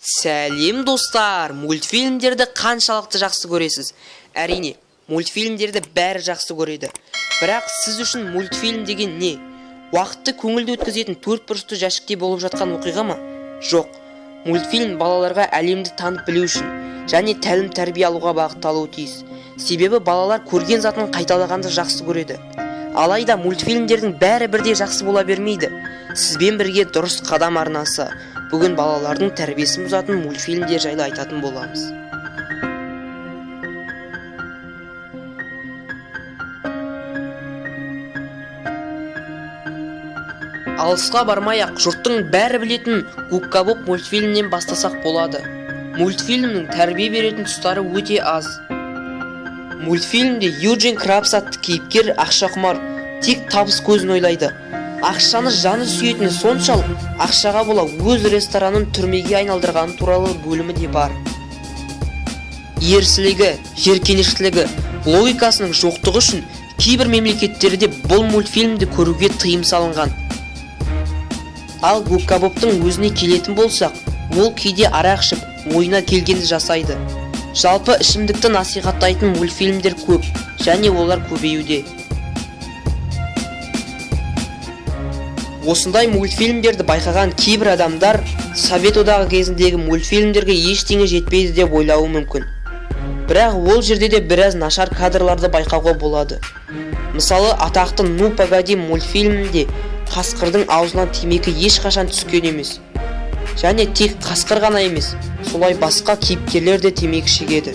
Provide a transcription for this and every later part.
Сәлем достар, мультфильмдерді қаншалықты жақсы көресіз? Әрине, мультфильмдерді бәрі жақсы көреді. Бірақ сіз үшін мультфильм деген не? Уақытты көңілді өткізетін 4 бұрышты жәшікте болып жатқан оқиға ма? Жоқ. Мультфильм балаларға әлемді танып білу үшін және тәлім тәрбие алуға бағытталуы тиіс. Себебі балалар көрген затын қайталағанды жақсы көреді. Алайда мультфильмдердің бәрі бірдей жақсы бола бермейді. Сізбен бірге дұрыс қадам арнасы. Бүгін балалардың тәрбиесін бұзатын мультфильмдер жайлы айтатын боламыз. Алысқа бармай-ақ жұрттың бәрі білетін Губка Боб мультфильмнен бастасақ болады. Мультфильмнің тәрбие беретін тұстары өте аз. Мультфильмде Юджин Крабс атты кейіпкер ақшақұмар, тек табыс көзін ойлайды. Ақшаны жаны сүйетіні соншалық, ақшаға бола өз ресторанын түрмеге айналдырғаны туралы бөлімі де бар. Ерсілігі, жеркенештілігі, логикасының жоқтығы үшін кейбір мемлекеттерде бұл мультфильмді көруге тыйым салынған. Ал Губка Бобтың өзіне келетін болсақ, ол кейде арақ ішіп, ойына келгенді жасайды. Жалпы ішімдікті насихаттайтын мультфильмдер көп, және олар көбеюде. Осындай мультфильмдерді байқаған кейбір адамдар Совет одағы кезіндегі мультфильмдерге ештеңе жетпейді деп ойлауы мүмкін. Бірақ ол жерде де біраз нашар кадрларды байқауға болады. Мысалы, атақты «Ну, погоди» мультфильмінде қасқырдың аузынан темекі ешқашан түскен емес. Және тек қасқыр ғана емес, солай басқа кейіпкерлер де темекі шегеді.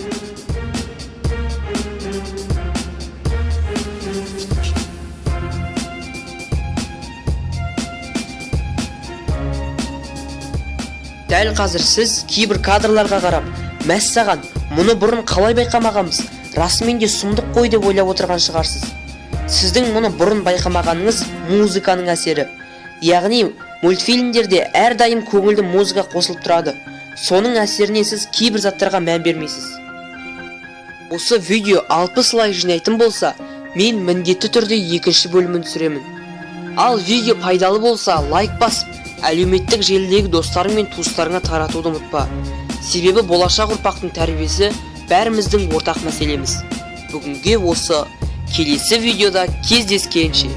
Дәл қазір сіз кейбір кадрларға қарап, мәссаған, мұны бұрын қалай байқамағанбыз, расымен де сұмдық қой деп ойлап отырған шығарсыз. Сіздің мұны бұрын байқамағаныңыз музыканың әсері. Яғни, мультфильмдерде әрдайым көңілді музыка қосылып тұрады. Соның әсерінен сіз кейбір заттарға мән бермейсіз. Осы видео 60 лайк жинайтын болса, мен міндетті түрде екінші бөлімін түсіремін. Ал видео пайдалы болса, лайк басып, әлеуметтік желідегі достарың мен туыстарыңа таратуды ұмытпа. Себебі болашақ ұрпақтың тәрбиесі бәріміздің ортақ мәселеміз. Бүгінге осы, келесі видеода кездескенше.